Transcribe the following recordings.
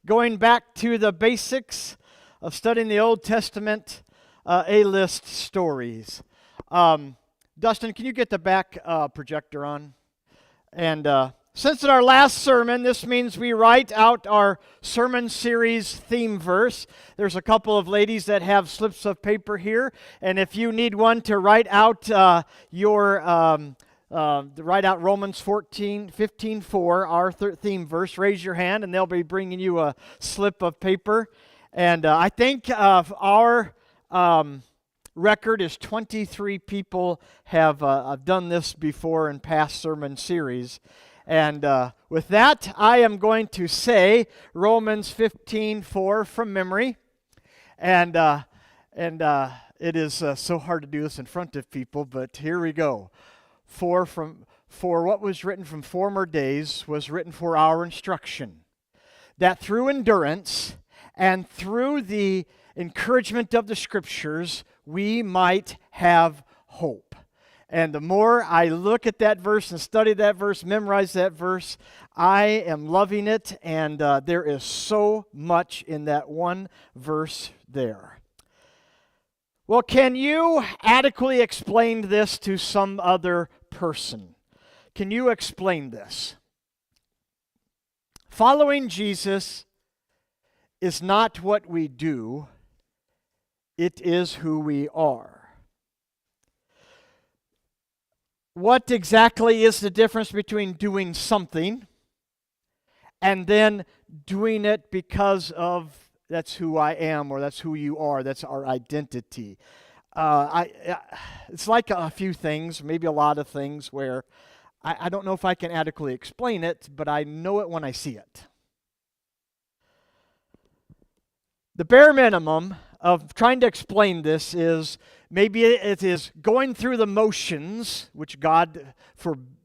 going back to the basics of studying the Old Testament A-list stories. Dustin, can you get the back projector on? And since in our last sermon, this means we write out our sermon series theme verse. There's a couple of ladies that have slips of paper here, and if you need one to write out write out Romans 15:4, our theme verse, raise your hand, and they'll be bringing you a slip of paper. And I think our record is 23 people have done this before in past sermon series. And with that, I am going to say Romans 15:4 from memory. And it is so hard to do this in front of people, but here we go. For what was written from former days was written for our instruction, that through endurance and through the encouragement of the Scriptures, we might have hope. And the more I look at that verse and study that verse, memorize that verse, I am loving it, and there is so much in that one verse there. Well, can you adequately explain this to some other person? Can you explain this? Following Jesus is not what we do, it is who we are. What exactly is the difference between doing something and then doing it because of that's who I am, or that's who you are, that's our identity? It's like a few things, maybe a lot of things, where I don't know if I can adequately explain it, but I know it when I see it. The bare minimum of trying to explain this is maybe it is going through the motions, which God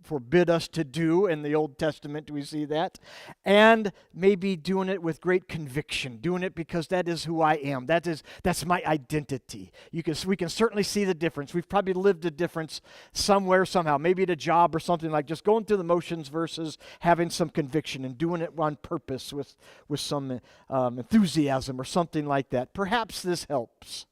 forbid us to do in the Old Testament. We see that. And maybe doing it with great conviction, doing it because that is who I am. That's my identity. We can certainly see the difference. We've probably lived a difference somewhere, somehow, maybe at a job or something, like just going through the motions versus having some conviction and doing it on purpose with some enthusiasm or something like that. Perhaps this helps.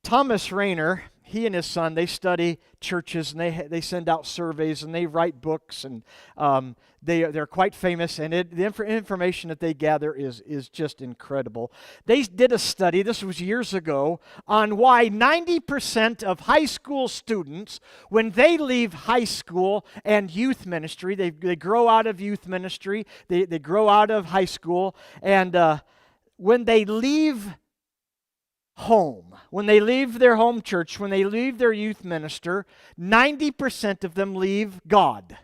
Thomas Rainer, he and his son, they study churches, and they send out surveys, and they write books, and they're quite famous, and the information that they gather is just incredible. They did a study, this was years ago, on why 90% of high school students, when they leave high school and youth ministry, they grow out of youth ministry, they grow out of high school, and when they leave home, when they leave their home church, when they leave their youth minister, 90% of them leave God.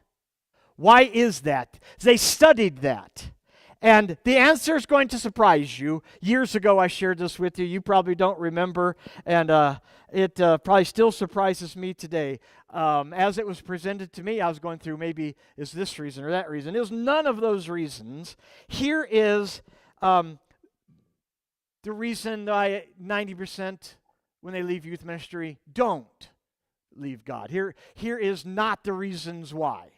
Why is that? They studied that. And the answer is going to surprise you. Years ago, I shared this with you. You probably don't remember, and it probably still surprises me today. As it was presented to me, I was going through, maybe is this reason or that reason. It was none of those reasons. Here is the reason 90% when they leave youth ministry don't leave God. Here is not the reasons why.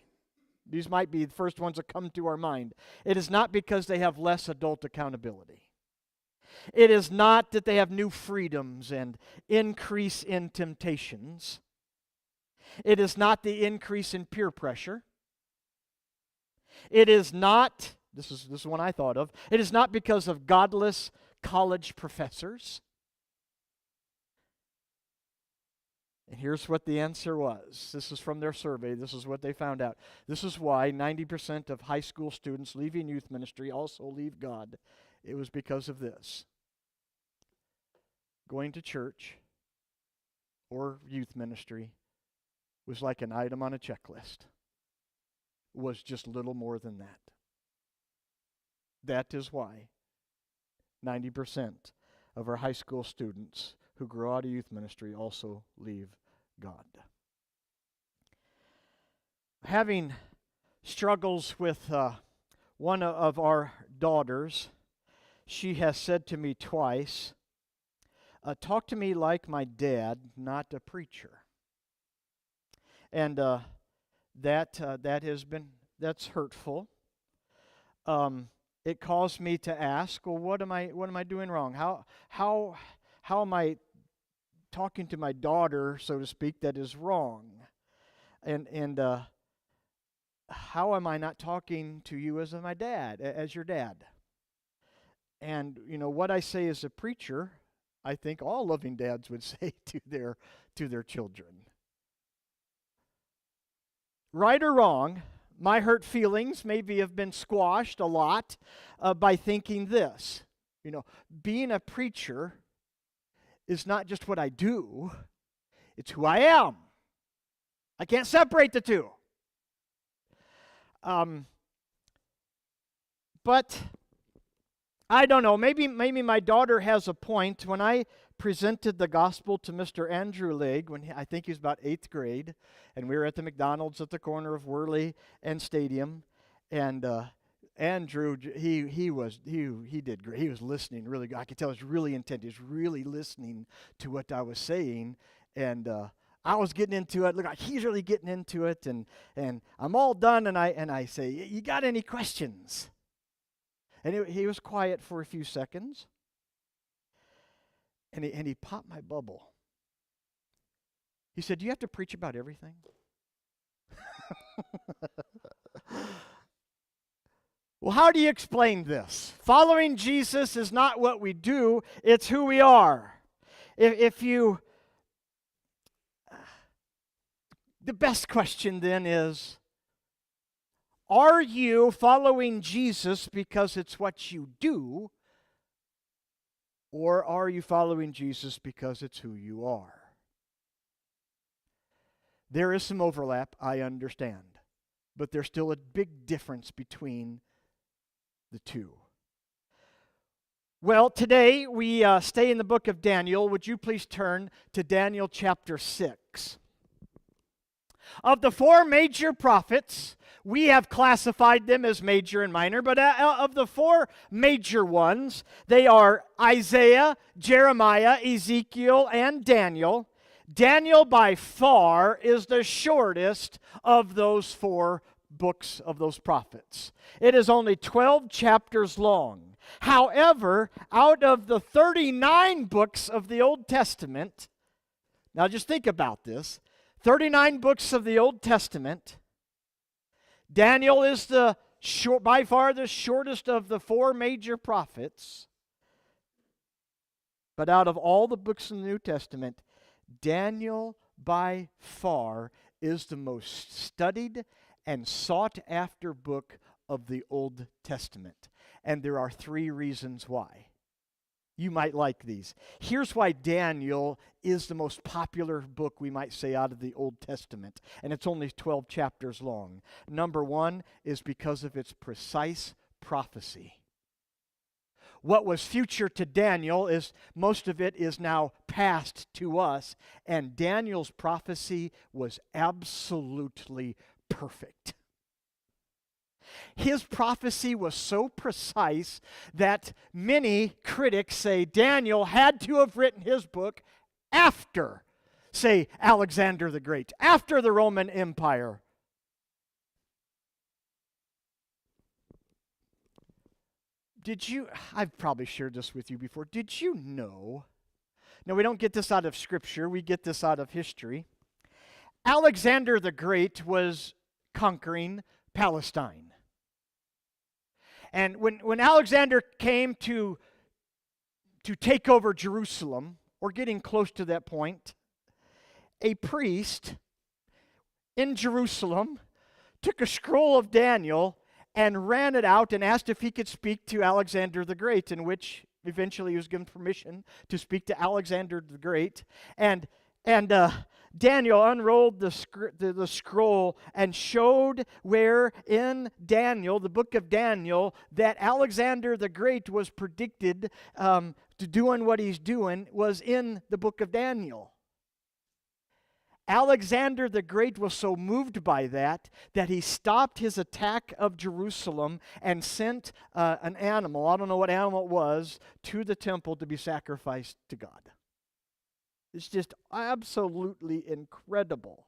These might be the first ones that come to our mind. It is not because they have less adult accountability. It is not that they have new freedoms and increase in temptations. It is not the increase in peer pressure. It is not, this is one I thought of, it is not because of godless college professors. And here's what the answer was. This is from their survey. This is what they found out. This is why 90% of high school students leaving youth ministry also leave God. It was because of this. Going to church or youth ministry was like an item on a checklist. It was just little more than that. That is why 90% of our high school students who grow out of youth ministry also leave God. Having struggles with one of our daughters, she has said to me twice, talk to me like my dad, not a preacher. And that's hurtful. it caused me to ask, well, what am I doing wrong? How am I talking to my daughter, so to speak, that is wrong? And how am I not talking to you as my dad, as your dad? And what I say as a preacher, I think all loving dads would say to their children. Right or wrong, my hurt feelings maybe have been squashed a lot by thinking this. Being a preacher is not just what I do, it's who I am. I can't separate the two. But I don't know, maybe my daughter has a point. When I presented the gospel to Mr. Andrew Legg, I think he was about 8th grade, and we were at the McDonald's at the corner of Worley and Stadium, and Andrew, he did great. He was listening really good. I could tell he was really intent. He was really listening to what I was saying, and I was getting into it. Look, he's really getting into it, and I'm all done, and I say, "You got any questions?" And he was quiet for a few seconds, and he popped my bubble. He said, "Do you have to preach about everything?" Well, how do you explain this? Following Jesus is not what we do, it's who we are. The best question then is, are you following Jesus because it's what you do, or are you following Jesus because it's who you are? There is some overlap, I understand, but there's still a big difference between the two. Well, today we stay in the book of Daniel. Would you please turn to Daniel chapter 6? Of the 4 major prophets, we have classified them as major and minor, but of the 4 major ones, they are Isaiah, Jeremiah, Ezekiel, and Daniel. Daniel by far is the shortest of those 4 books of those prophets. It is only 12 chapters long. However, out of the 39 books of the Old Testament, now just think about this, 39 books of the Old Testament, Daniel is by far the shortest of the 4 major prophets. But out of all the books in the New Testament, Daniel by far is the most studied and sought after book of the Old Testament. And there are 3 reasons why. You might like these. Here's why Daniel is the most popular book, we might say, out of the Old Testament. And it's only 12 chapters long. Number 1 is because of its precise prophecy. What was future to Daniel is most of it is now past to us. And Daniel's prophecy was absolutely perfect. His prophecy was so precise that many critics say Daniel had to have written his book after, say, Alexander the Great, after the Roman Empire. I've probably shared this with you before, did you know, now we don't get this out of Scripture, we get this out of history, Alexander the Great was conquering Palestine. And when Alexander came to take over Jerusalem, or getting close to that point, a priest in Jerusalem took a scroll of Daniel and ran it out and asked if he could speak to Alexander the Great, in which eventually he was given permission to speak to Alexander the Great. And Daniel unrolled the scroll and showed where in Daniel, the book of Daniel, that Alexander the Great was predicted to doing what he's doing was in the book of Daniel. Alexander the Great was so moved by that he stopped his attack of Jerusalem and sent an animal, I don't know what animal it was, to the temple to be sacrificed to God. It's just absolutely incredible.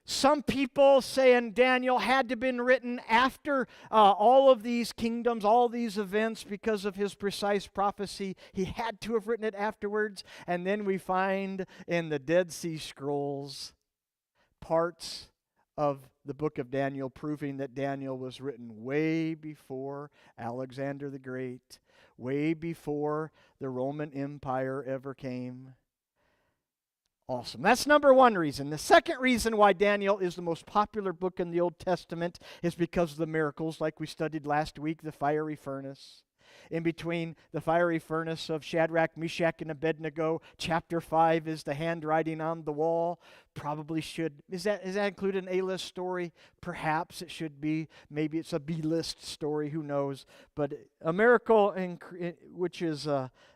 Some people saying Daniel had to have been written after all of these kingdoms, all these events, because of his precise prophecy. He had to have written it afterwards. And then we find in the Dead Sea Scrolls parts of the book of Daniel proving that Daniel was written way before Alexander the Great, way before the Roman Empire ever came. Awesome. That's number one reason. The second reason why Daniel is the most popular book in the Old Testament is because of the miracles, like we studied last week, the fiery furnace. In between the fiery furnace of Shadrach, Meshach, and Abednego, chapter 5 is the handwriting on the wall. Probably should. Is that included an A-list story? Perhaps it should be. Maybe it's a B-list story. Who knows? But a miracle, which is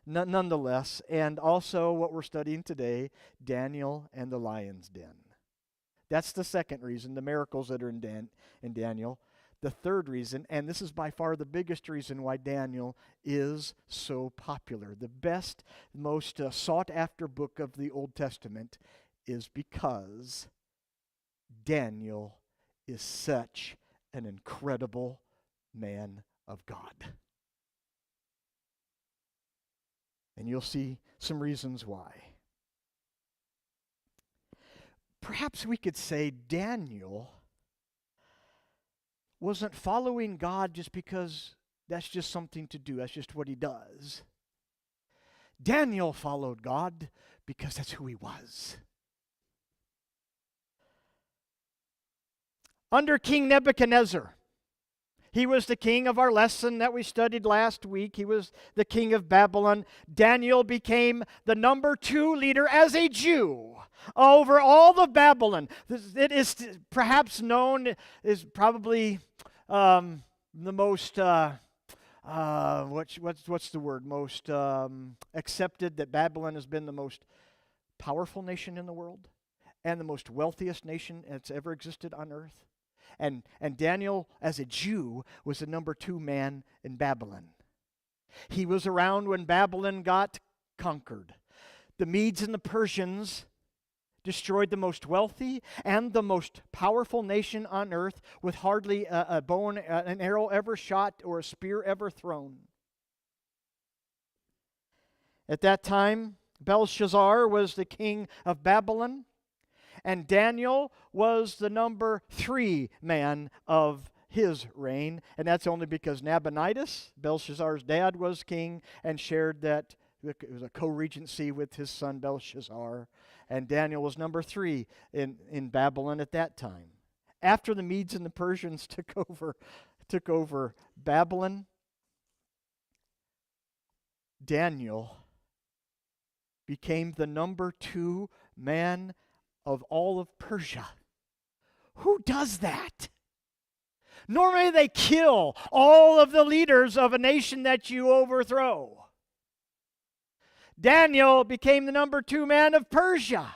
nonetheless. And also what we're studying today, Daniel and the lion's den. That's the second reason, the miracles that are in Daniel. The third reason, and this is by far the biggest reason why Daniel is so popular, the best, most sought-after book of the Old Testament, is because Daniel is such an incredible man of God. And you'll see some reasons why. Perhaps we could say Daniel wasn't following God just because that's just something to do. That's just what he does. Daniel followed God because that's who he was. Under King Nebuchadnezzar, he was the king of our lesson that we studied last week. He was the king of Babylon. Daniel became the number 2 leader as a Jew over all of Babylon. It is perhaps known as probably the most, what's the word? Most accepted, that Babylon has been the most powerful nation in the world and the most wealthiest nation that's ever existed on earth. And Daniel, as a Jew, was the number 2 man in Babylon. He was around when Babylon got conquered. The Medes and the Persians destroyed the most wealthy and the most powerful nation on earth with hardly a bow and an arrow ever shot or a spear ever thrown. At that time, Belshazzar was the king of Babylon, and Daniel was the number 3 man of his reign, and that's only because Nabonidus, Belshazzar's dad, was king and shared that. It was a co-regency with his son Belshazzar, and Daniel was number 3 in Babylon at that time. After the Medes and the Persians took over Babylon, Daniel became the number 2 man of all of Persia. Who does that? Normally they kill all of the leaders of a nation that you overthrow. Daniel became the number 2 man of Persia.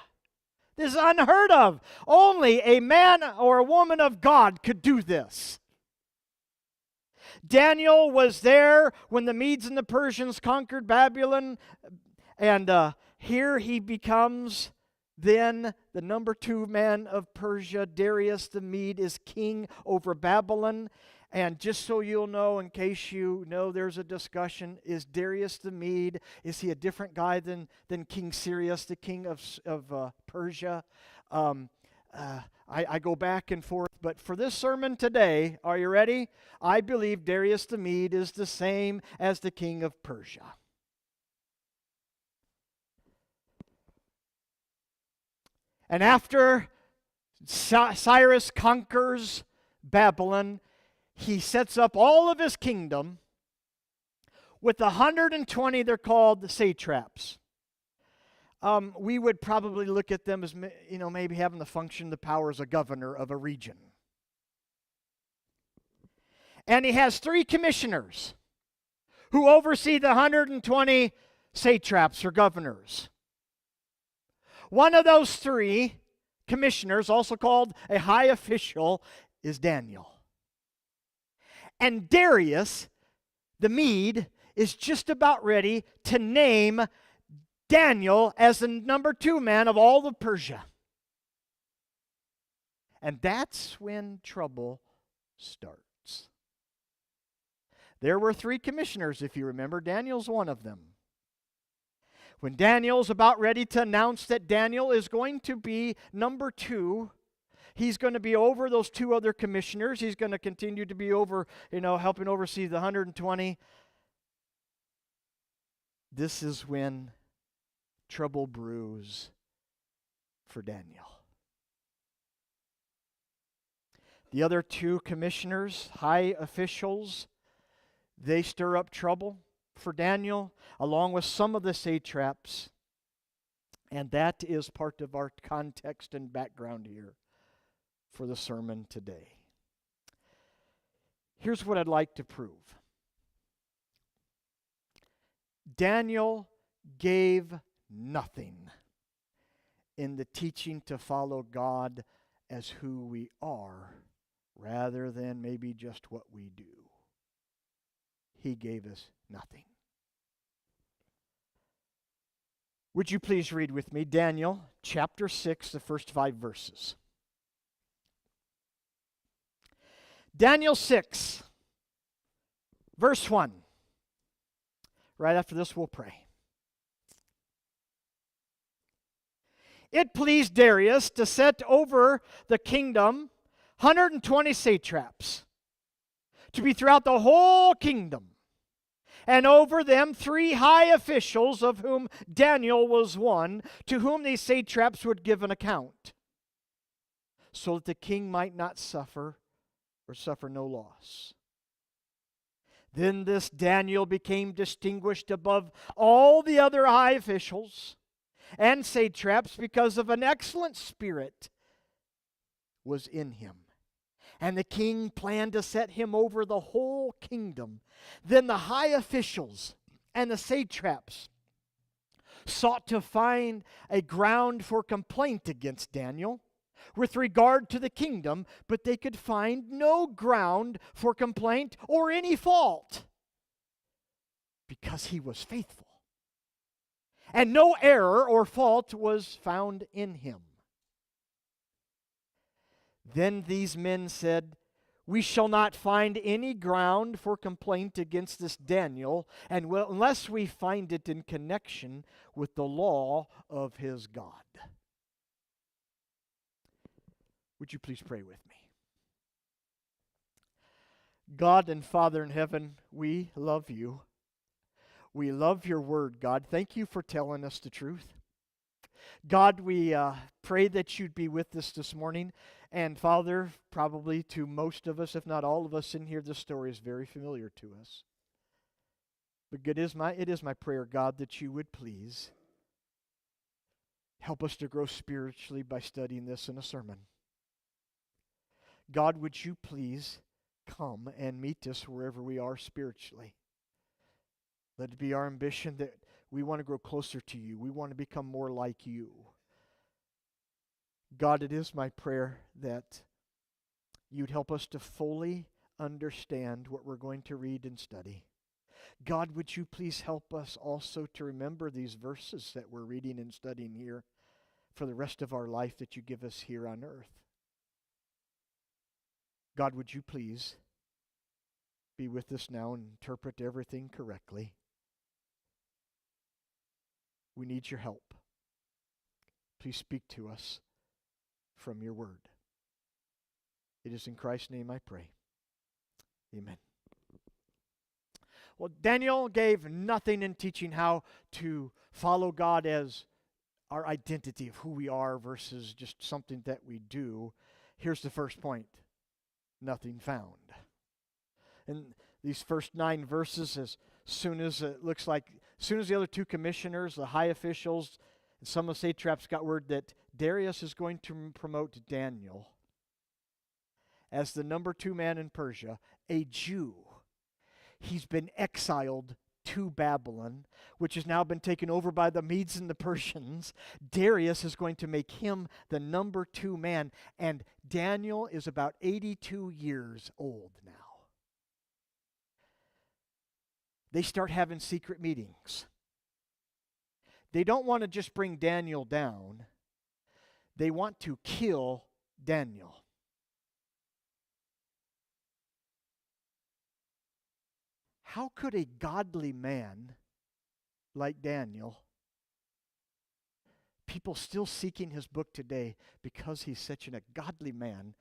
This is unheard of. Only a man or a woman of God could do this. Daniel was there when the Medes and the Persians conquered Babylon, and here he becomes then the number 2 man of Persia. Darius the Mede is king over Babylon. And just so you'll know, in case you know there's a discussion, is Darius the Mede, is he a different guy than King Cyrus, the king of Persia? I go back and forth, but for this sermon today, are you ready? I believe Darius the Mede is the same as the king of Persia. And after Cyrus conquers Babylon, he sets up all of his kingdom with 120, they're called the satraps. We would probably look at them as, maybe having the function, the power as a governor of a region. And he has 3 commissioners who oversee the 120 satraps or governors. One of those 3 commissioners, also called a high official, is Daniel. And Darius, the Mede, is just about ready to name Daniel as the number 2 man of all of Persia. And that's when trouble starts. There were 3 commissioners, if you remember. Daniel's one of them. When Daniel's about ready to announce that Daniel is going to be number 2, he's going to be over those 2 other commissioners. He's going to continue to be over, helping oversee the 120. This is when trouble brews for Daniel. The other 2 commissioners, high officials, they stir up trouble for Daniel, along with some of the satraps. And that is part of our context and background here for the sermon today. Here's what I'd like to prove. Daniel gave nothing in the teaching to follow God as who we are, rather than maybe just what we do. He gave us nothing. Would you please read with me Daniel chapter 6, the first 5 verses. Daniel 6, verse 1. Right after this, we'll pray. It pleased Darius to set over the kingdom 120 satraps, to be throughout the whole kingdom, and over them 3 high officials, of whom Daniel was one, to whom these satraps would give an account, so that the king might not suffer or suffer no loss. Then this Daniel became distinguished above all the other high officials and satraps, because of an excellent spirit was in him. And the king planned to set him over the whole kingdom. Then the high officials and the satraps sought to find a ground for complaint against Daniel with regard to the kingdom, but they could find no ground for complaint or any fault, because he was faithful. And no error or fault was found in him. Then these men said, "We shall not find any ground for complaint against this Daniel, unless we find it in connection with the law of his God." Would you please pray with me? God and Father in heaven, we love you. We love your word, God. Thank you for telling us the truth. God, we pray that you'd be with us this morning. And Father, probably to most of us, if not all of us in here, this story is very familiar to us. But it is my prayer, God, that you would please help us to grow spiritually by studying this in a sermon. God, would you please come and meet us wherever we are spiritually. Let it be our ambition that we want to grow closer to you. We want to become more like you. God, it is my prayer that you'd help us to fully understand what we're going to read and study. God, would you please help us also to remember these verses that we're reading and studying here for the rest of our life that you give us here on earth. God, would you please be with us now and interpret everything correctly. We need your help. Please speak to us from your word. It is in Christ's name I pray. Amen. Well, Daniel gave nothing in teaching how to follow God as our identity of who we are versus just something that we do. Here's the first point. Nothing found. And these first 9 verses, as soon as it looks like, as soon as the other 2 commissioners, the high officials, and some of the satraps got word that Darius is going to promote Daniel as the number 2 man in Persia, a Jew. He's been exiled to Babylon, which has now been taken over by the Medes and the Persians. Darius is going to make him the number 2 man, and Daniel is about 82 years old now. They start having secret meetings. They don't want to just bring Daniel down. They want to kill Daniel. how could a godly man like Daniel, people still seeking his book today because he's such a godly man,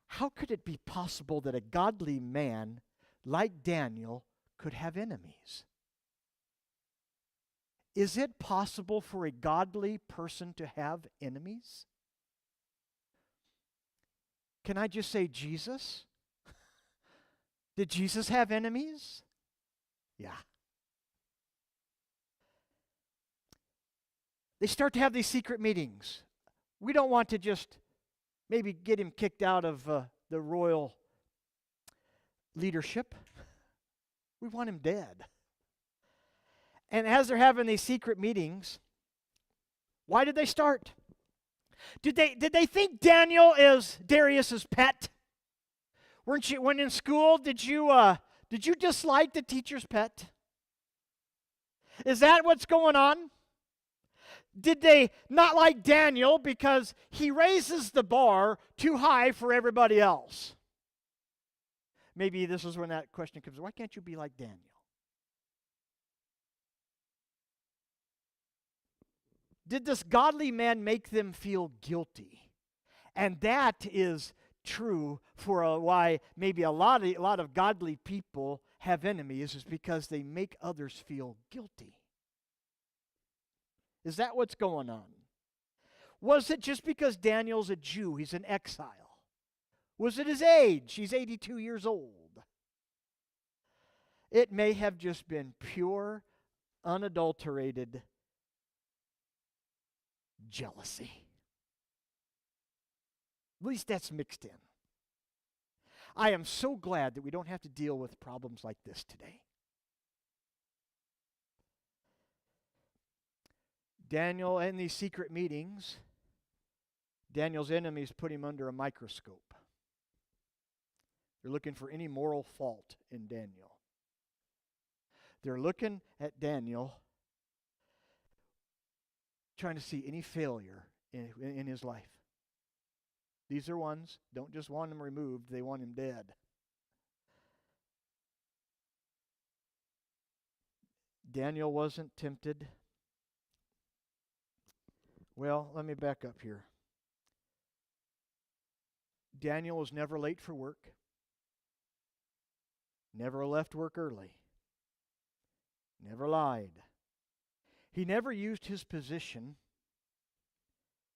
how could it be possible that a godly man like Daniel could have enemies? Is it possible for a godly person to have enemies? Can I just say Jesus? Did Jesus have enemies? Yeah. They start to have these secret meetings. We don't want to just maybe get him kicked out of the royal leadership. We want him dead. And as they're having these secret meetings, why did they start? Did they think Daniel is Darius's pet? When in school, did you dislike the teacher's pet? Is that what's going on? Did they not like Daniel because he raises the bar too high for everybody else? Maybe this is when that question comes, why can't you be like Daniel? Did this godly man make them feel guilty? And that is true for why maybe a lot of godly people have enemies, is because they make others feel guilty. Is that what's going on? Was it just because Daniel's a Jew, he's in exile? Was it his age? He's 82 years old. It may have just been pure, unadulterated jealousy. At least that's mixed in. I am so glad that we don't have to deal with problems like this today. Daniel, in these secret meetings, Daniel's enemies put him under a microscope. They're looking for any moral fault in Daniel. They're looking at Daniel, trying to see any failure in his life. These are ones, don't just want him removed, they want him dead. Daniel wasn't tempted. Well, let me back up here. Daniel was never late for work. Never left work early. Never lied. He never used his position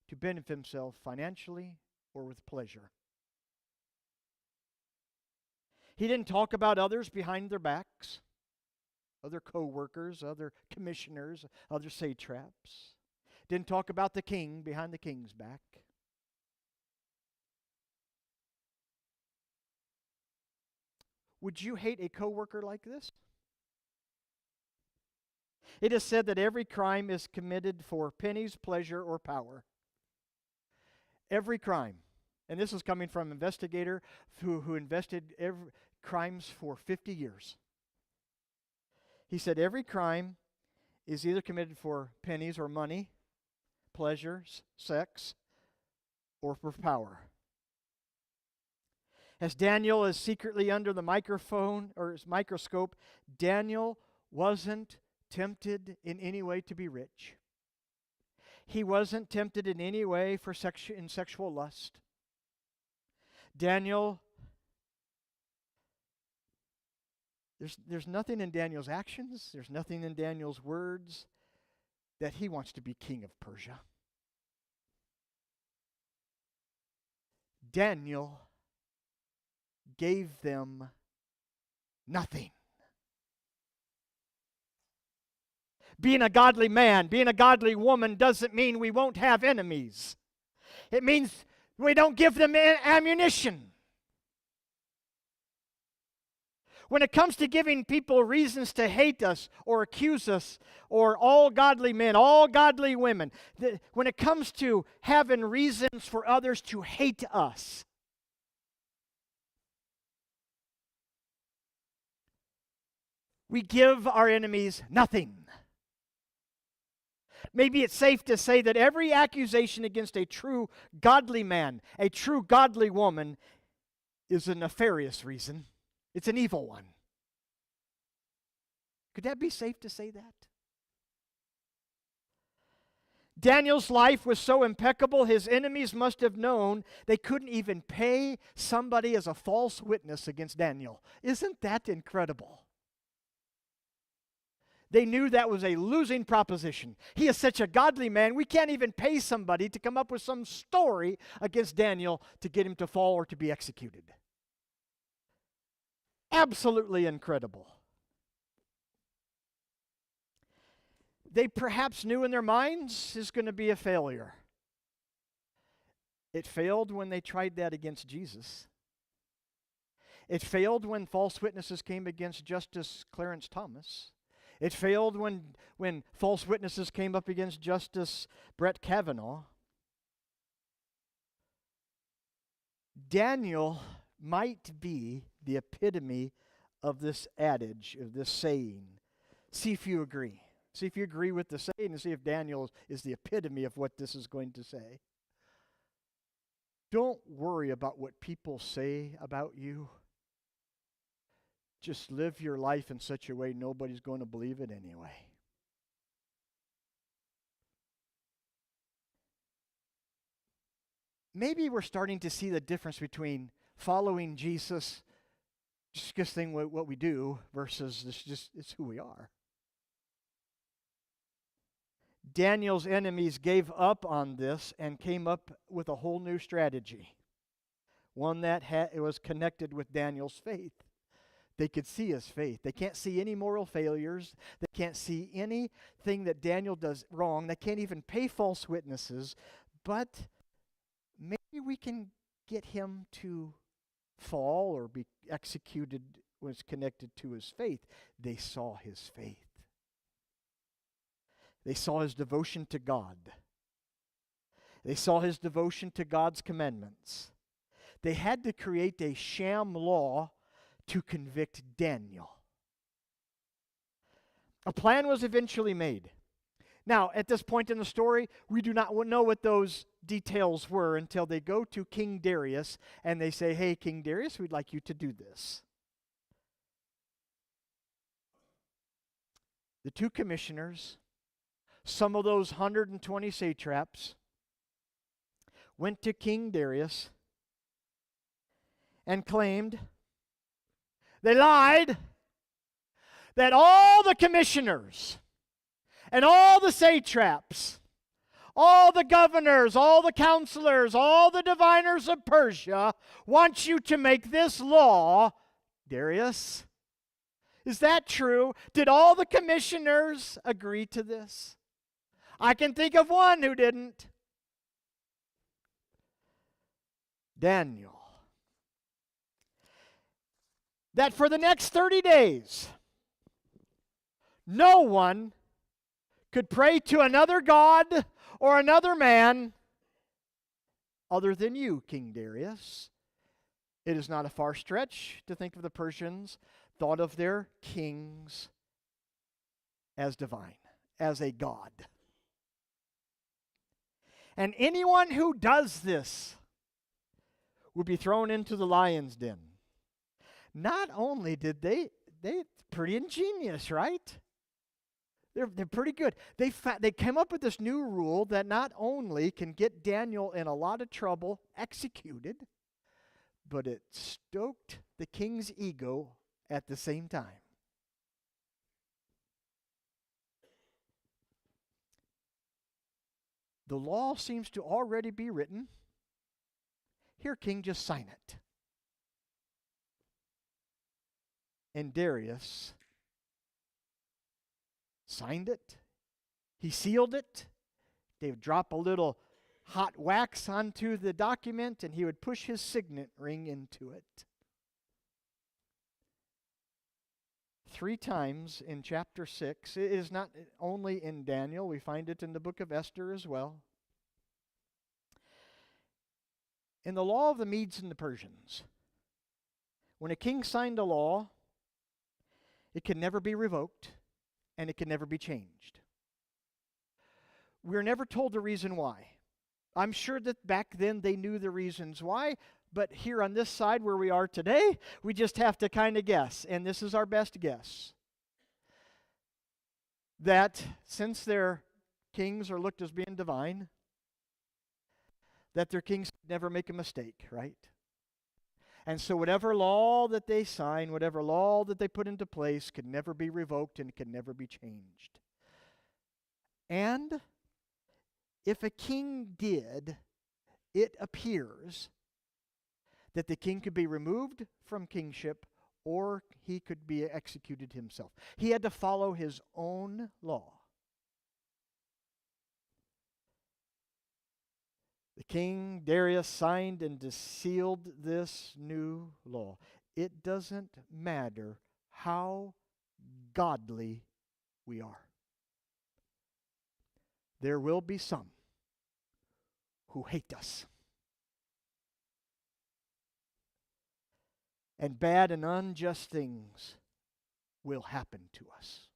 to benefit himself financially or with pleasure. He didn't talk about others behind their backs, other co-workers, other commissioners, other satraps. Didn't talk about the king behind the king's back. Would you hate a co-worker like this? It is said that every crime is committed for pennies, pleasure, or power. Every crime. And this is coming from an investigator who invested crimes for 50 years. He said every crime is either committed for pennies or money, pleasure, sex, or for power. As Daniel is secretly under the microphone or his microscope, Daniel wasn't tempted in any way to be rich. He wasn't tempted in any way for sexual lust. Daniel, there's nothing in Daniel's actions, there's nothing in Daniel's words that he wants to be king of Persia. Daniel gave them nothing. Being a godly man, being a godly woman doesn't mean we won't have enemies. It means we don't give them ammunition. When it comes to giving people reasons to hate us or accuse us, or all godly men, all godly women, when it comes to having reasons for others to hate us, we give our enemies nothing. Maybe it's safe to say that every accusation against a true godly man, a true godly woman, is a nefarious reason. It's an evil one. Could that be safe to say that? Daniel's life was so impeccable, his enemies must have known they couldn't even pay somebody as a false witness against Daniel. Isn't that incredible? They knew that was a losing proposition. He is such a godly man, we can't even pay somebody to come up with some story against Daniel to get him to fall or to be executed. Absolutely incredible. They perhaps knew in their minds is going to be a failure. It failed when they tried that against Jesus. It failed when false witnesses came against Justice Clarence Thomas. It failed when false witnesses came up against Justice Brett Kavanaugh. Daniel might be the epitome of this adage, of this saying. See if you agree. See if you agree with the saying and see if Daniel is the epitome of what this is going to say. Don't worry about what people say about you. Just live your life in such a way nobody's going to believe it anyway. Maybe we're starting to see the difference between following Jesus, just thing what we do, versus it's who we are. Daniel's enemies gave up on this and came up with a whole new strategy. One that it was connected with Daniel's faith. They could see his faith. They can't see any moral failures. They can't see anything that Daniel does wrong. They can't even pay false witnesses. But maybe we can get him to fall or be executed when it's connected to his faith. They saw his faith. They saw his devotion to God. They saw his devotion to God's commandments. They had to create a sham law to convict Daniel. A plan was eventually made. Now, at this point in the story, we do not know what those details were until they go to King Darius and they say, "Hey, King Darius, we'd like you to do this." The two commissioners, some of those 120 satraps, went to King Darius and claimed they lied that all the commissioners and all the satraps, all the governors, all the counselors, all the diviners of Persia want you to make this law. Darius, is that true? Did all the commissioners agree to this? I can think of one who didn't. Daniel. That for the next 30 days, no one could pray to another god or another man other than you, King Darius. It is not a far stretch to think of the Persians thought of their kings as divine, as a god. And anyone who does this will be thrown into the lion's den. Not only did they pretty ingenious, right? They're pretty good. They came up with this new rule that not only can get Daniel in a lot of trouble, executed, but it stoked the king's ego at the same time. The law seems to already be written. Here, king, just sign it. And Darius signed it. He sealed it. They would drop a little hot wax onto the document, and he would push his signet ring into it. 3 times in chapter 6. It is not only in Daniel. We find it in the book of Esther as well. In the law of the Medes and the Persians, when a king signed a law, it can never be revoked, and it can never be changed. We're never told the reason why. I'm sure that back then they knew the reasons why, but here on this side where we are today, we just have to kind of guess, and this is our best guess. that since their kings are looked as being divine, that their kings never make a mistake, right? And so whatever law that they sign, whatever law that they put into place can never be revoked and can never be changed. And if a king did, it appears that the king could be removed from kingship or he could be executed himself. He had to follow his own law. The king Darius signed and sealed this new law. It doesn't matter how godly we are. There will be some who hate us. And bad and unjust things will happen to us.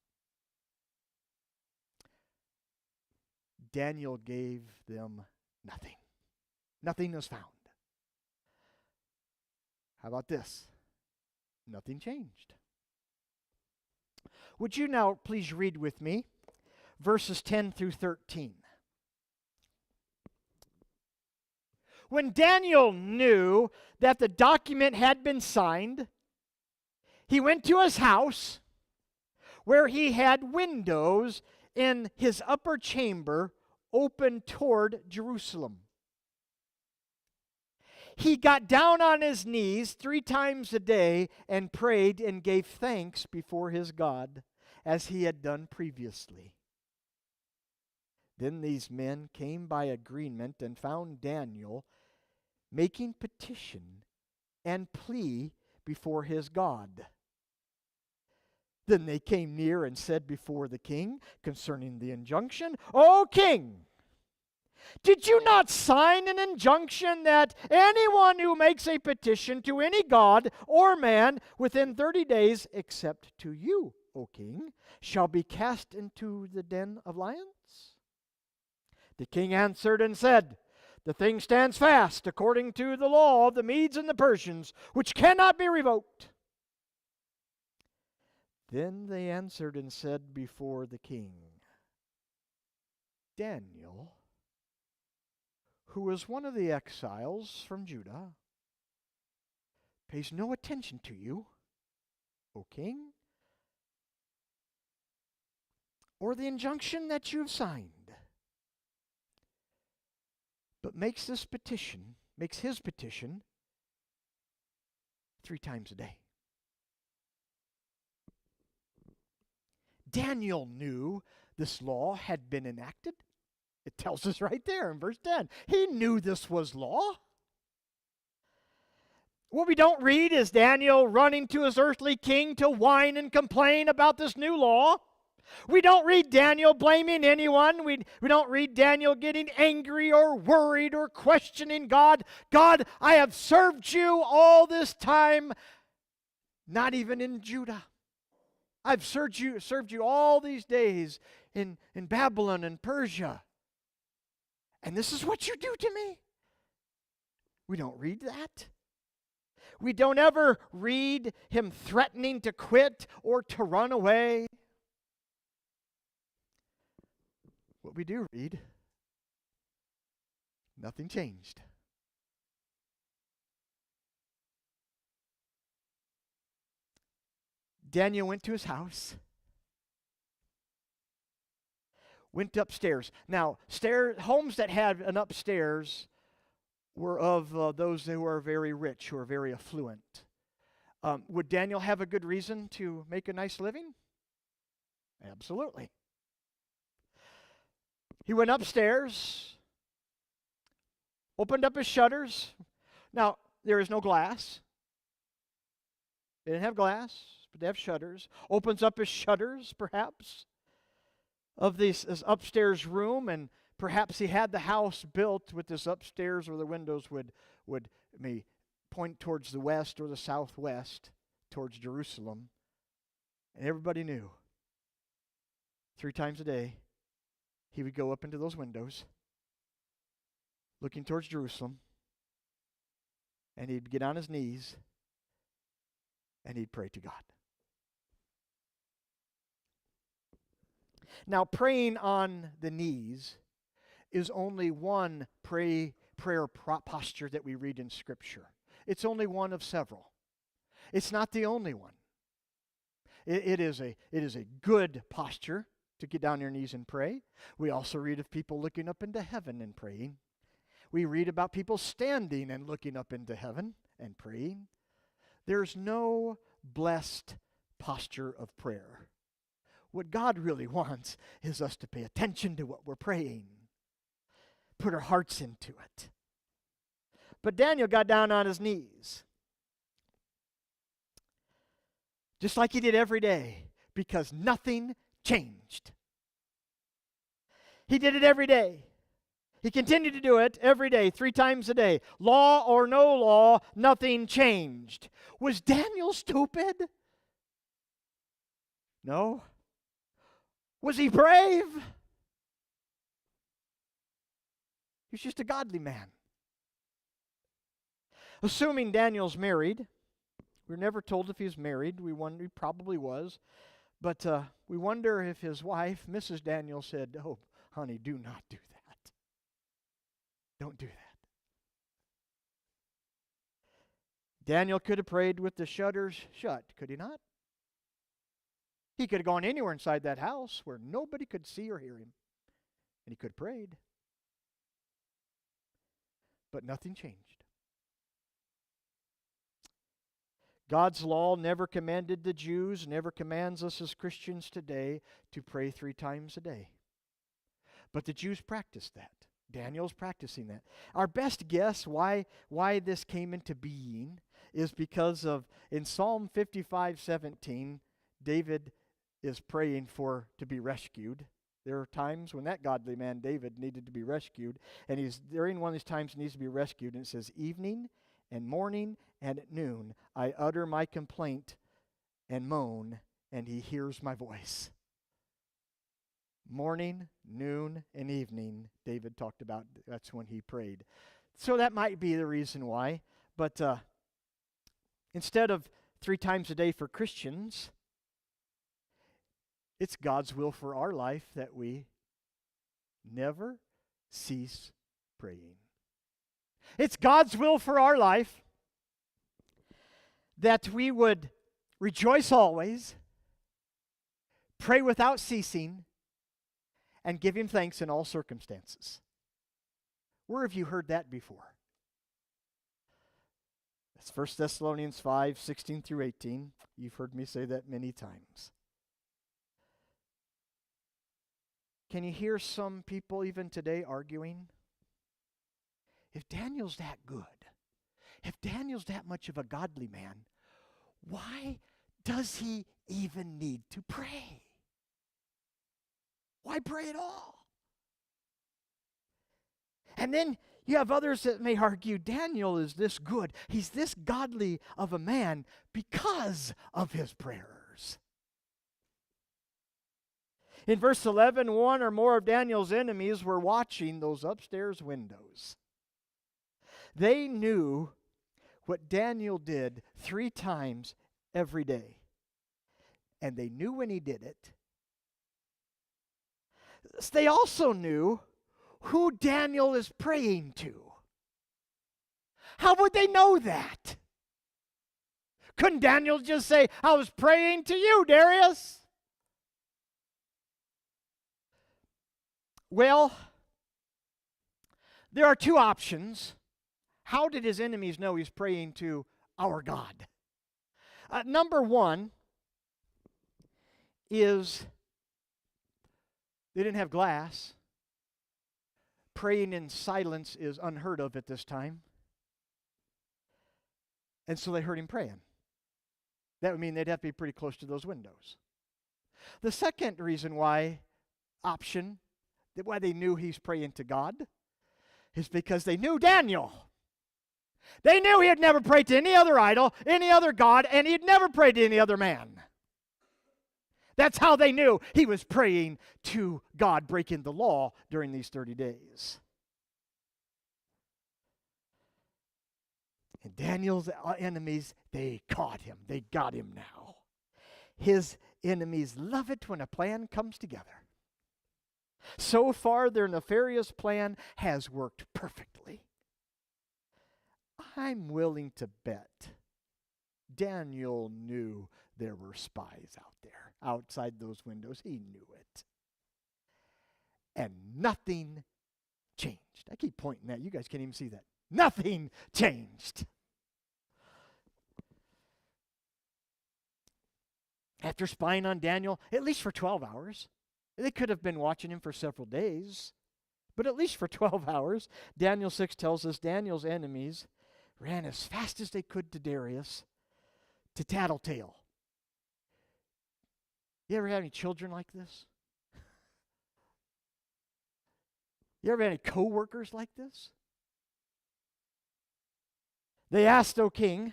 Daniel gave them nothing. Nothing was found. How about this? Nothing changed. Would you now please read with me verses 10 through 13? When Daniel knew that the document had been signed, he went to his house where he had windows in his upper chamber open toward Jerusalem. He got down on his knees 3 times a day and prayed and gave thanks before his God, as he had done previously. Then these men came by agreement and found Daniel making petition and plea before his God. Then they came near and said before the king concerning the injunction, "O king, did you not sign an injunction that anyone who makes a petition to any god or man within 30 days, except to you, O king, shall be cast into the den of lions?" The king answered and said, "The thing stands fast according to the law of the Medes and the Persians, which cannot be revoked." Then they answered and said before the king, "Daniel, who is one of the exiles from Judah, pays no attention to you, O king, or the injunction that you have signed, but makes his petition 3 times a day." Daniel knew this law had been enacted. It tells us right there in verse 10. He knew this was law. What we don't read is Daniel running to his earthly king to whine and complain about this new law. We don't read Daniel blaming anyone. We don't read Daniel getting angry or worried or questioning God. "God, I have served you all this time, not even in Judah. I've served you all these days in Babylon and Persia. And this is what you do to me?" We don't read that. We don't ever read him threatening to quit or to run away. What we do read, nothing changed. Daniel went to his house, went upstairs. Now, homes that had an upstairs were of those who are very rich, who are very affluent. Would Daniel have a good reason to make a nice living? Absolutely. He went upstairs, opened up his shutters. Now, there is no glass. They didn't have glass, but they have shutters. Opens up his shutters, perhaps, of this upstairs room, and perhaps he had the house built with this upstairs where the windows would maybe point towards the west or the southwest, towards Jerusalem. And everybody knew 3 times a day he would go up into those windows, looking towards Jerusalem, and he'd get on his knees and he'd pray to God. Now, praying on the knees is only one prayer posture that we read in Scripture. It's only one of several. It's not the only one. It is a good posture to get down on your knees and pray. We also read of people looking up into heaven and praying. We read about people standing and looking up into heaven and praying. There's no blessed posture of prayer. What God really wants is us to pay attention to what we're praying, put our hearts into it. But Daniel got down on his knees, just like he did every day, because nothing changed. He did it every day. He continued to do it every day, 3 times a day. Law or no law, nothing changed. Was Daniel stupid? No. Was he brave? He was just a godly man. Assuming Daniel's married, we're never told if he's married. We wonder, he probably was. But we wonder if his wife, Mrs. Daniel, said, "Oh, honey, do not do that. Don't do that." Daniel could have prayed with the shutters shut, could he not? He could have gone anywhere inside that house where nobody could see or hear him, and he could have prayed. But nothing changed. God's law never commanded the Jews, never commands us as Christians today to pray 3 times a day. But the Jews practiced that. Daniel's practicing that. Our best guess why this came into being is because of, in Psalm 55:17, David is praying to be rescued. There are times when that godly man, David, needed to be rescued. And he's during one of these times he needs to be rescued. And it says, "Evening and morning and at noon, I utter my complaint and moan, and he hears my voice." Morning, noon, and evening, David talked about, that's when he prayed. So that might be the reason why. But instead of 3 times a day for Christians, it's God's will for our life that we never cease praying. It's God's will for our life that we would rejoice always, pray without ceasing, and give Him thanks in all circumstances. Where have you heard that before? That's 1 Thessalonians 5:16 through 18. You've heard me say that many times. Can you hear some people even today arguing? If Daniel's that good, if Daniel's that much of a godly man, why does he even need to pray? Why pray at all? And then you have others that may argue Daniel is this good, he's this godly of a man because of his prayers. In verse 11, 1 or more of Daniel's enemies were watching those upstairs windows. They knew what Daniel did 3 times every day. And they knew when he did it. They also knew who Daniel is praying to. How would they know that? Couldn't Daniel just say, "I was praying to you, Darius"? Well, there are 2 options. How did his enemies know he's praying to our God? Number 1 is they didn't have glass. Praying in silence is unheard of at this time. And so they heard him praying. That would mean they'd have to be pretty close to those windows. The second reason why they knew he's praying to God is because they knew Daniel. They knew he had never prayed to any other idol, any other god, and he had never prayed to any other man. That's how they knew he was praying to God, breaking the law during these 30 days. And Daniel's enemies, they caught him. They got him now. His enemies love it when a plan comes together. So far, their nefarious plan has worked perfectly. I'm willing to bet Daniel knew there were spies out there, outside those windows. He knew it. And nothing changed. I keep pointing at you guys can't even see that. Nothing changed. After spying on Daniel, at least for 12 hours, they could have been watching him for several days, but at least for 12 hours, Daniel 6 tells us Daniel's enemies ran as fast as they could to Darius to tattletale. You ever had any children like this? You ever had any co-workers like this? They asked, O king,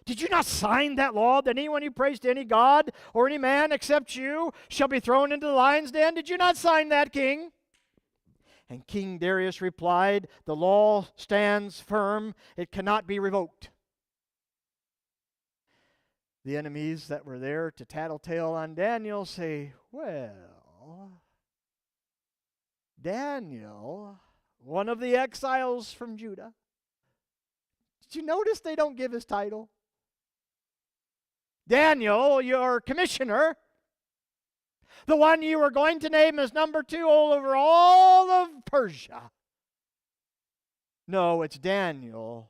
did you not sign that law that anyone who prays to any god or any man except you shall be thrown into the lion's den? Did you not sign that, king? And King Darius replied, the law stands firm. It cannot be revoked. The enemies that were there to tattletale on Daniel say, well, Daniel, one of the exiles from Judah. Did you notice they don't give his title? Daniel, your commissioner, the one you were going to name as number 2 all over all of Persia. No, it's Daniel,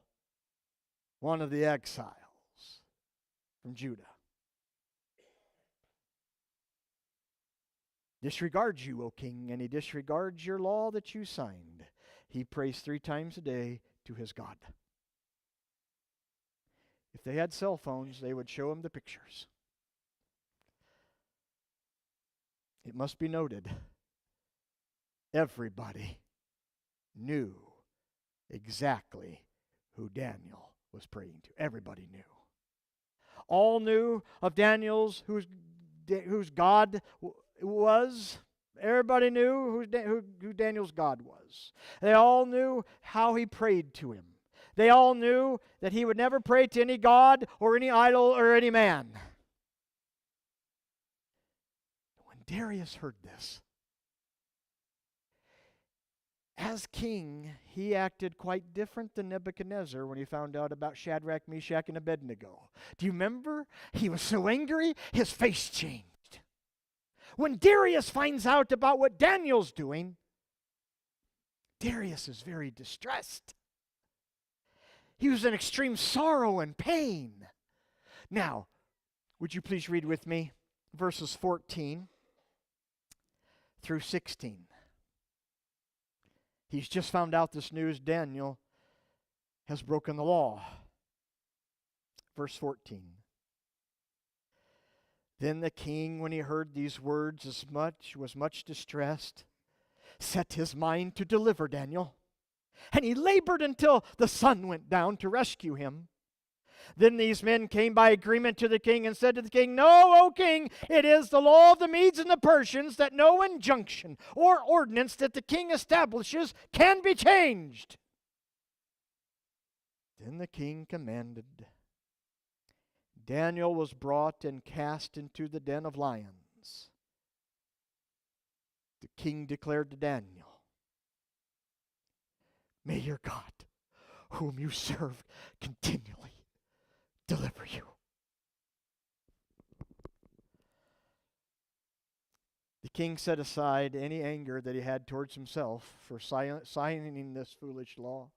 one of the exiles from Judah. Disregards you, O king, and he disregards your law that you signed. He prays 3 times a day to his God. If they had cell phones, they would show him the pictures. It must be noted, everybody knew exactly who Daniel was praying to. Everybody knew. All knew of Daniel's, whose God was. Everybody knew who Daniel's God was. They all knew how he prayed to him. They all knew that he would never pray to any god or any idol or any man. When Darius heard this, as king, he acted quite different than Nebuchadnezzar when he found out about Shadrach, Meshach, and Abednego. Do you remember? He was so angry, his face changed. When Darius finds out about what Daniel's doing, Darius is very distressed. He was in extreme sorrow and pain. Now, would you please read with me verses 14 through 16. He's just found out this news. Daniel has broken the law. Verse 14. Then the king, when he heard these words, was much distressed, set his mind to deliver Daniel. And he labored until the sun went down to rescue him. Then these men came by agreement to the king and said to the king, No, O king, it is the law of the Medes and the Persians that no injunction or ordinance that the king establishes can be changed. Then the king commanded. Daniel was brought and cast into the den of lions. The king declared to Daniel, May your God, whom you serve continually, deliver you. The king set aside any anger that he had towards himself for signing this foolish law.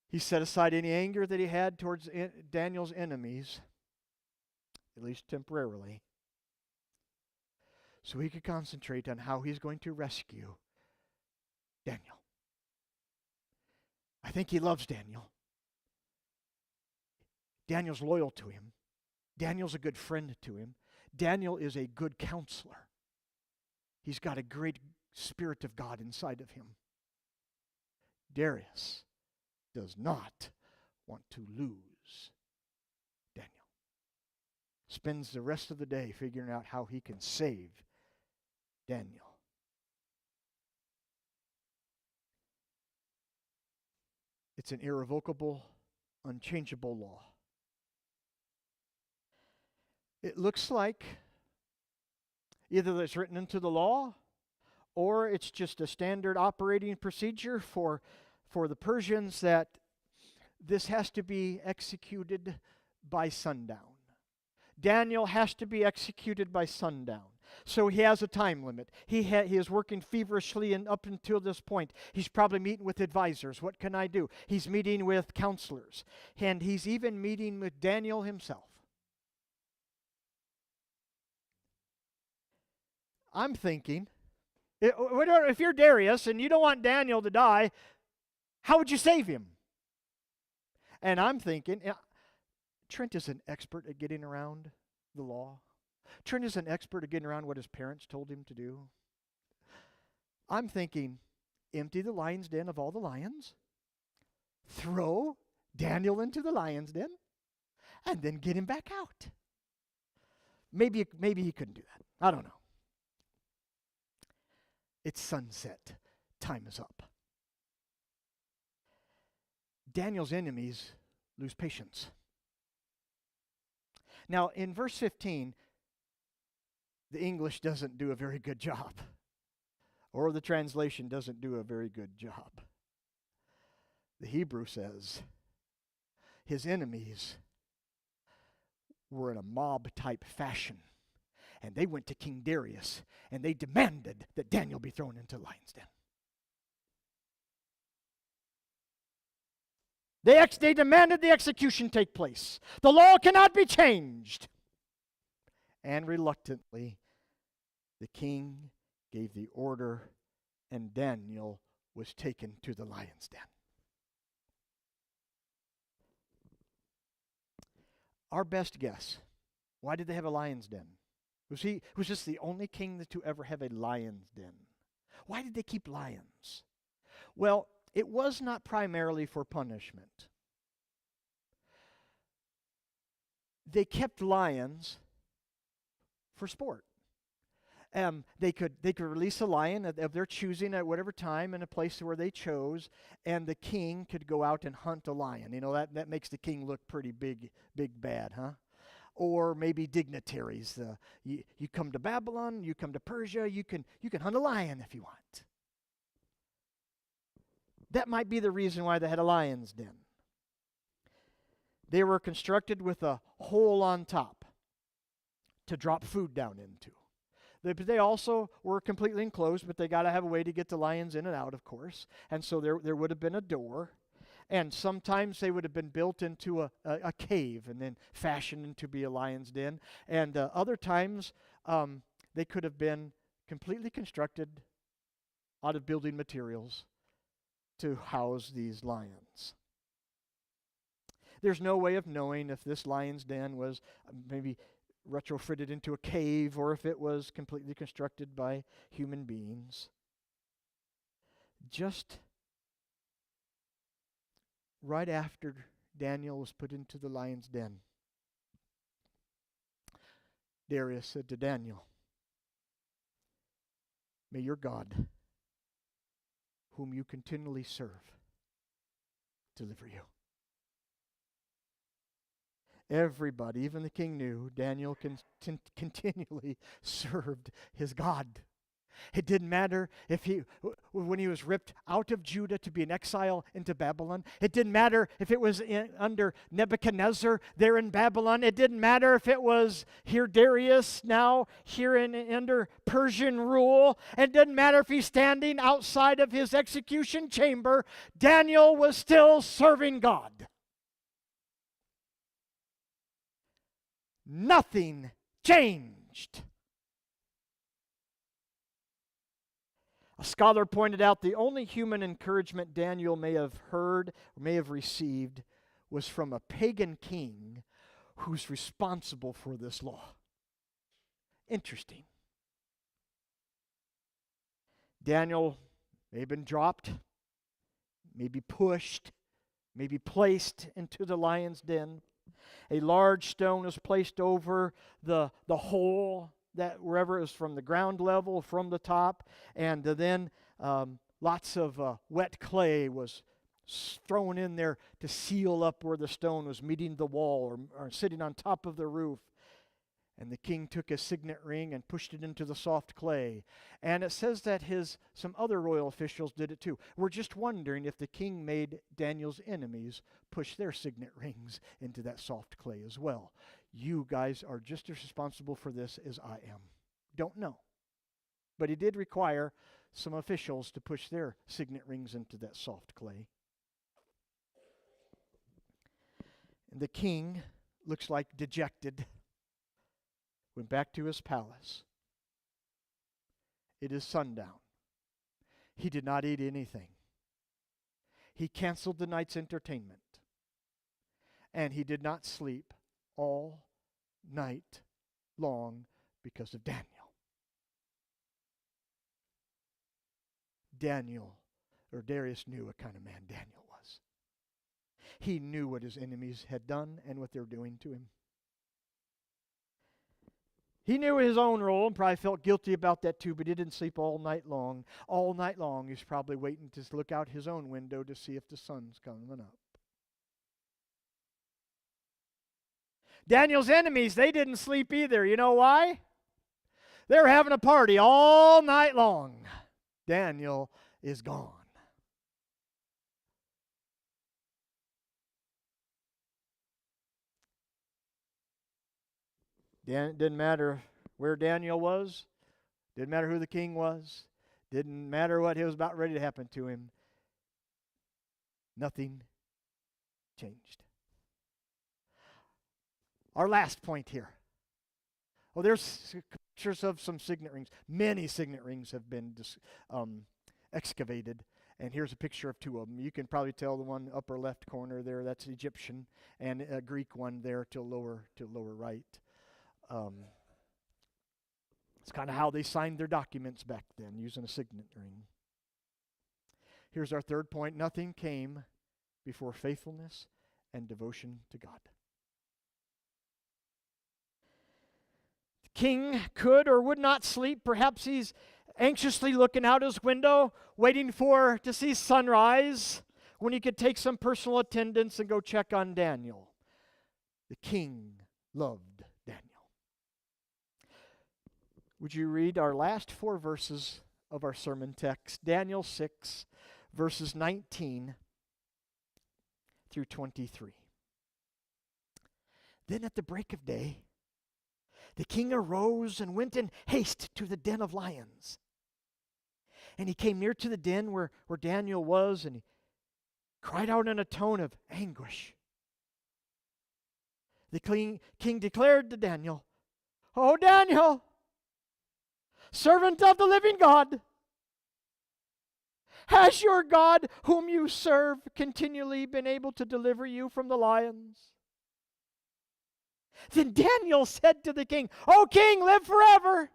He set aside any anger that he had towards Daniel's enemies, at least temporarily, so he could concentrate on how he's going to rescue Daniel. I think he loves Daniel. Daniel's loyal to him. Daniel's a good friend to him. Daniel is a good counselor. He's got a great Spirit of God inside of him. Darius does not want to lose Daniel. Spends the rest of the day figuring out how he can save Daniel. It's an irrevocable, unchangeable law. It looks like Either it's written into the law, or it's just a standard operating procedure for the Persians that this has to be executed by sundown. Daniel has to be executed by sundown. So he has a time limit. He is working feverishly, and up until this point, he's probably meeting with advisors. What can I do? He's meeting with counselors. And he's even meeting with Daniel himself. I'm thinking, if you're Darius and you don't want Daniel to die, how would you save him? And I'm thinking, Trent is an expert at getting around the law. Trent is an expert at getting around what his parents told him to do. I'm thinking, empty the lion's den of all the lions, throw Daniel into the lion's den, and then get him back out. Maybe he couldn't do that. I don't know. It's sunset. Time is up. Daniel's enemies lose patience. Now, in verse 15, the English doesn't do a very good job, or the translation doesn't do a very good job. The Hebrew says his enemies were in a mob-type fashion, and they went to King Darius, and they demanded that Daniel be thrown into the lion's den. They demanded the execution take place. The law cannot be changed. And reluctantly, the king gave the order, and Daniel was taken to the lion's den. Our best guess, why did they have a lion's den? Was this the only king to ever have a lion's den? Why did they keep lions? Well, it was not primarily for punishment. They kept lions for sport. They could release a lion of their choosing at whatever time in a place where they chose, and the king could go out and hunt a lion. You know, that makes the king look pretty big bad, huh? Or maybe dignitaries. You come to Babylon, you come to Persia, you can hunt a lion if you want. That might be the reason why they had a lion's den. They were constructed with a hole on top to drop food down into. They also were completely enclosed, but they got to have a way to get the lions in and out, of course. And so there would have been a door. And sometimes they would have been built into a cave and then fashioned into be a lion's den. And other times they could have been completely constructed out of building materials to house these lions. There's no way of knowing if this lion's den was maybe retrofitted into a cave or if it was completely constructed by human beings. Just right after Daniel was put into the lion's den, Darius said to Daniel, "May your God, whom you continually serve, deliver you." Everybody, even the king, knew Daniel continually served his God. It didn't matter when he was ripped out of Judah to be an exile into Babylon. It didn't matter if it was under Nebuchadnezzar there in Babylon. It didn't matter if it was here Darius now here under Persian rule. It didn't matter if he's standing outside of his execution chamber. Daniel was still serving God. Nothing changed. A scholar pointed out the only human encouragement Daniel may have heard or may have received was from a pagan king who's responsible for this law. Interesting. Daniel may have been dropped, maybe pushed, maybe placed into the lion's den. A large stone was placed over the hole, that wherever it was from the ground level, from the top, and then lots of wet clay was thrown in there to seal up where the stone was meeting the wall or sitting on top of the roof. And the king took his signet ring and pushed it into the soft clay. And it says that some other royal officials did it too. We're just wondering if the king made Daniel's enemies push their signet rings into that soft clay as well. You guys are just as responsible for this as I am. Don't know. But he did require some officials to push their signet rings into that soft clay. And the king looks like dejected. Went back to his palace. It is sundown. He did not eat anything. He canceled the night's entertainment. And he did not sleep all night long because of Daniel. Darius knew what kind of man Daniel was. He knew what his enemies had done and what they were doing to him. He knew his own role and probably felt guilty about that too, but he didn't sleep all night long. All night long, he's probably waiting to look out his own window to see if the sun's coming up. Daniel's enemies, they didn't sleep either. You know why? They were having a party all night long. Daniel is gone. Didn't matter where Daniel was. Didn't matter who the king was. Didn't matter what was about ready to happen to him. Nothing changed. Our last point here. Oh, there's pictures of some signet rings. Many signet rings have been excavated. And here's a picture of two of them. You can probably tell the one upper left corner there, that's Egyptian, and a Greek one there to lower right. It's kind of how they signed their documents back then, using a signet ring. Here's our third point. Nothing came before faithfulness and devotion to God. The king could or would not sleep. Perhaps he's anxiously looking out his window, waiting to see sunrise, when he could take some personal attendance and go check on Daniel. The king loved Daniel. Would you read our last 4 verses of our sermon text? Daniel 6, verses 19 through 23. Then at the break of day, the king arose and went in haste to the den of lions. And he came near to the den where Daniel was, and he cried out in a tone of anguish. The king declared to Daniel, "O Daniel, servant of the living God, has your God, whom you serve, continually been able to deliver you from the lions?" Then Daniel said to the king, "O king, live forever.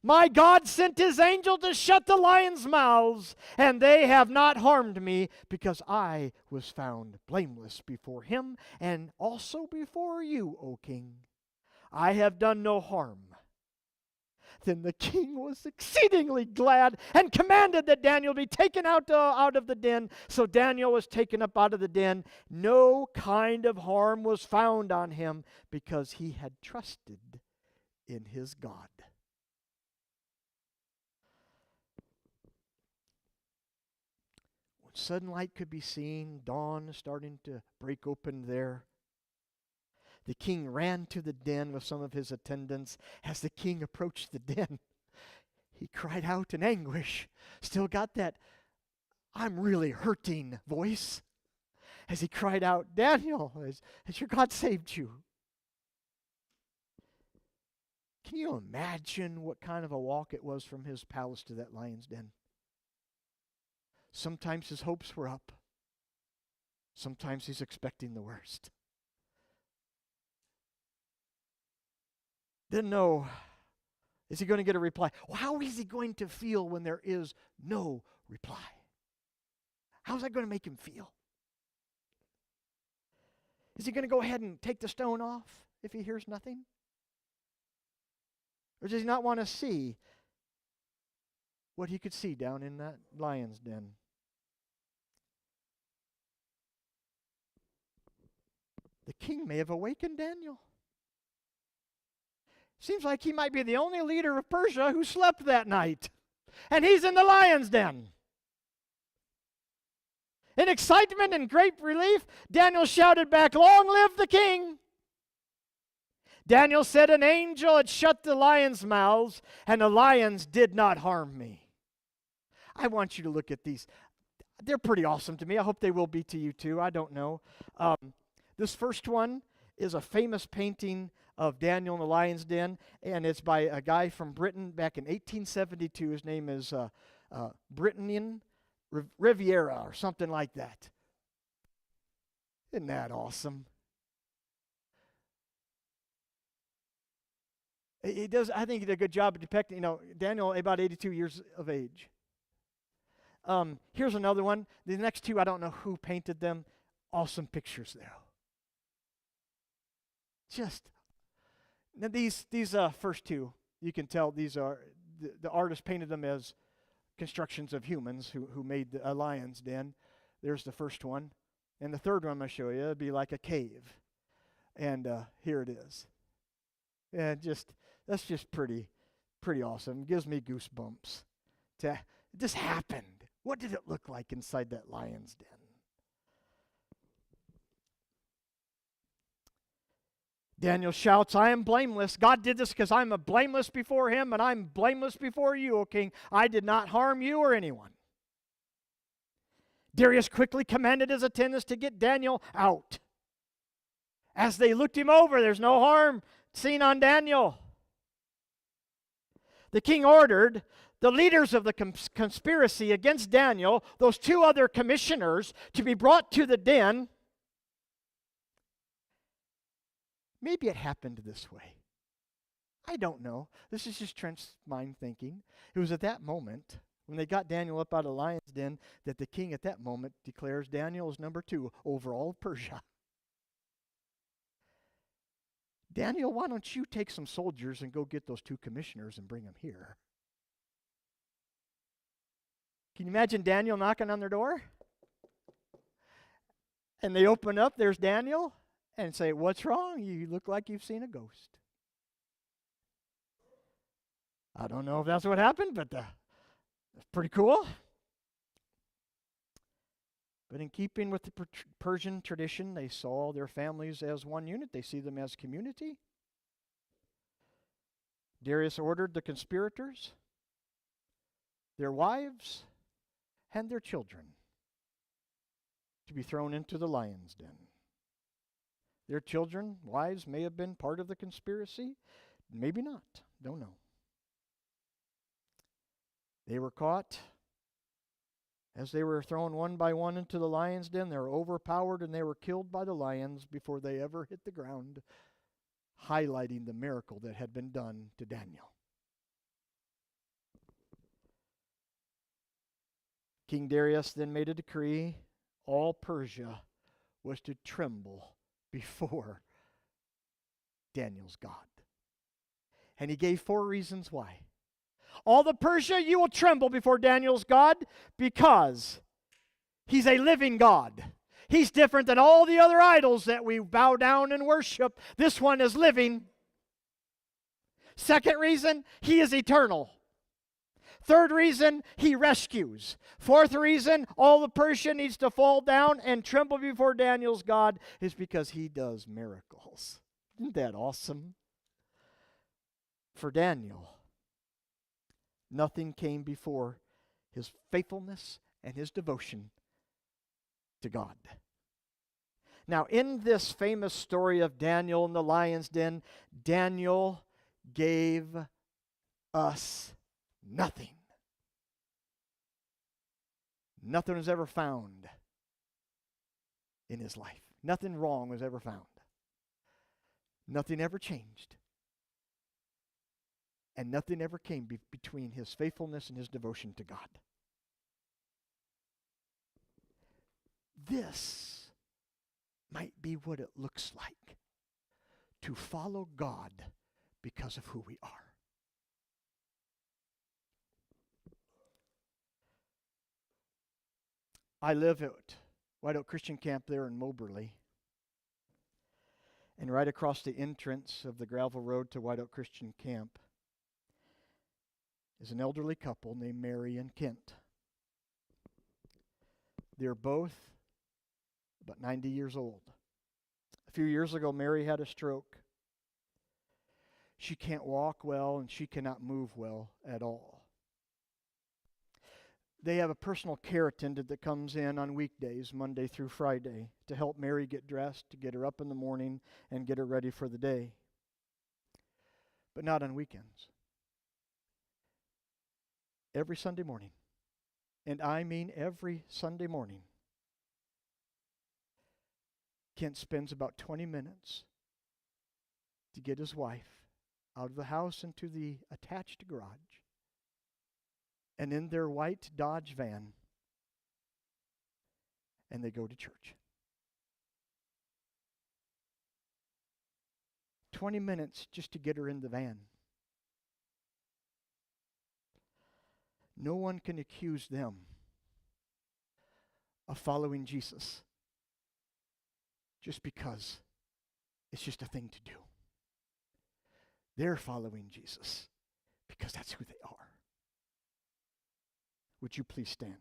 My God sent his angel to shut the lions' mouths, and they have not harmed me, because I was found blameless before him and also before you, O king. I have done no harm." Then the king was exceedingly glad and commanded that Daniel be taken out of the den. So Daniel was taken up out of the den. No kind of harm was found on him, because he had trusted in his God. When sudden light could be seen, dawn starting to break open there, the king ran to the den with some of his attendants. As the king approached the den, he cried out in anguish. Still got that "I'm really hurting" voice. As he cried out, "Daniel, has your God saved you?" Can you imagine what kind of a walk it was from his palace to that lion's den? Sometimes his hopes were up. Sometimes he's expecting the worst. Didn't know, is he going to get a reply? Well, how is he going to feel when there is no reply? How's that going to make him feel? Is he going to go ahead and take the stone off if he hears nothing? Or does he not want to see what he could see down in that lion's den? The king may have awakened Daniel. Seems like he might be the only leader of Persia who slept that night. And he's in the lion's den. In excitement and great relief, Daniel shouted back, "Long live the king!" Daniel said, "An angel had shut the lions' mouths, and the lions did not harm me." I want you to look at these. They're pretty awesome to me. I hope they will be to you too. I don't know. This first one is a famous painting of Daniel in the lion's den, and it's by a guy from Britain back in 1872. His name is Brittanian Riviera or something like that. Isn't that awesome? He does. I think he did a good job of depicting, Daniel about 82 years of age. Here's another one. The next two, I don't know who painted them. Awesome pictures there. Just now these first two, you can tell these are the artist painted them as constructions of humans who made a lion's den. There's the first one. And the third one I'm going to show you, it'd be like a cave. And here it is. And that's just pretty awesome. It gives me goosebumps. It just happened. What did it look like inside that lion's den? Daniel shouts, "I am blameless. God did this because I'm blameless before him, and I'm blameless before you, O king. I did not harm you or anyone." Darius quickly commanded his attendants to get Daniel out. As they looked him over, there's no harm seen on Daniel. The king ordered the leaders of the conspiracy against Daniel, those two other commissioners, to be brought to the den. Maybe it happened this way. I don't know. This is just Trent's mind thinking. It was at that moment, when they got Daniel up out of the lion's den, that the king at that moment declares Daniel is number 2 over all of Persia. Daniel, why don't you take some soldiers and go get those 2 commissioners and bring them here? Can you imagine Daniel knocking on their door? And they open up, there's Daniel, and say, "What's wrong? You look like you've seen a ghost." I don't know if that's what happened, but that's pretty cool. But in keeping with the Persian tradition, they saw their families as one unit. They see them as community. Darius ordered the conspirators, their wives, and their children to be thrown into the lion's den. Their children, wives, may have been part of the conspiracy. Maybe not. Don't know. They were caught. As they were thrown one by one into the lion's den, they were overpowered and they were killed by the lions before they ever hit the ground, highlighting the miracle that had been done to Daniel. King Darius then made a decree. All Persia was to tremble before Daniel's God. And he gave 4 reasons why. All the Persia, you will tremble before Daniel's God because he's a living God. He's different than all the other idols that we bow down and worship. This one is living. Second reason, he is eternal. Third reason, he rescues. Fourth reason, all the Persia needs to fall down and tremble before Daniel's God is because he does miracles. Isn't that awesome? For Daniel, nothing came before his faithfulness and his devotion to God. Now, in this famous story of Daniel in the lion's den, Daniel gave us nothing. Nothing was ever found in his life. Nothing wrong was ever found. Nothing ever changed. And nothing ever came between his faithfulness and his devotion to God. This might be what it looks like to follow God because of who we are. I live at White Oak Christian Camp there in Moberly. And right across the entrance of the gravel road to White Oak Christian Camp is an elderly couple named Mary and Kent. They're both about 90 years old. A few years ago, Mary had a stroke. She can't walk well and she cannot move well at all. They have a personal care attendant that comes in on weekdays, Monday through Friday, to help Mary get dressed, to get her up in the morning, and get her ready for the day. But not on weekends. Every Sunday morning, and I mean every Sunday morning, Kent spends about 20 minutes to get his wife out of the house into the attached garage, and in their white Dodge van, and they go to church. 20 minutes just to get her in the van. No one can accuse them of following Jesus just because it's just a thing to do. They're following Jesus because that's who they are. Would you please stand?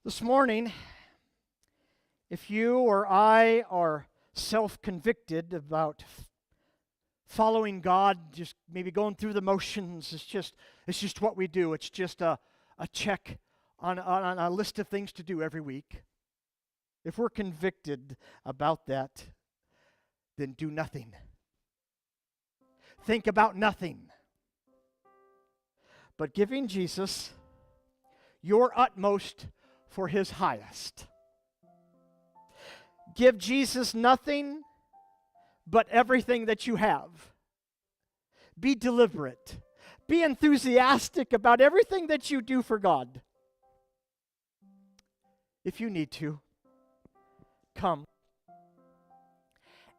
This morning, if you or I are self-convicted about following God, just maybe going through the motions, it's just what we do. It's just a check on a list of things to do every week. If we're convicted about that, then do nothing. Think about nothing. But giving Jesus your utmost for His highest. Give Jesus nothing but everything that you have. Be deliberate. Be enthusiastic about everything that you do for God. If you need to, come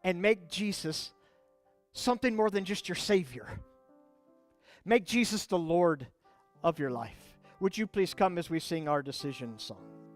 and make Jesus something more than just your Savior. Make Jesus the Lord of your life. Would you please come as we sing our decision song?